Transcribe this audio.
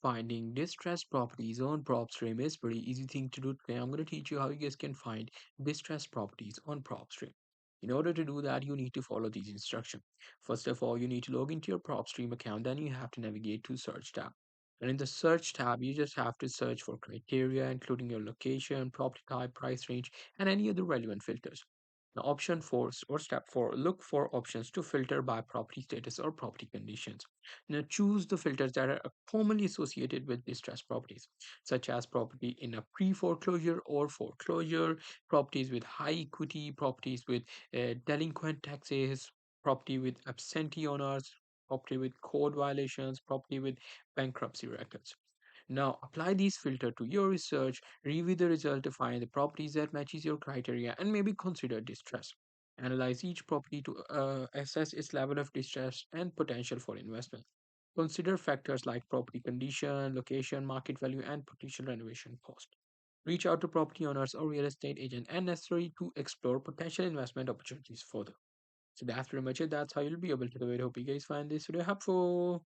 Finding distressed properties on Propstream is pretty easy thing to do today. I'm going to teach you how you guys can find distressed properties on Propstream. In order to do that, you need to follow these instructions. First of all, you need to log into your Propstream account. Then you have to navigate to search tab. And in the search tab, you just have to search for criteria, including your location, property type, price range, and any other relevant filters. Now, option 4 or step 4, look for options to filter by property status or property conditions. Now, choose the filters that are commonly associated with distressed properties, such as property in a pre foreclosure or foreclosure, properties with high equity, properties with delinquent taxes, property with absentee owners, property with code violations, property with bankruptcy records. Now, apply these filters to your research, review the result to find the properties that matches your criteria, and maybe consider distress. Analyze each property to assess its level of distress and potential for investment. Consider factors like property condition, location, market value, and potential renovation cost. Reach out to property owners or real estate agent and necessary to explore potential investment opportunities further. So that's pretty much it. That's how you'll be able to do it. Hope you guys find this video helpful.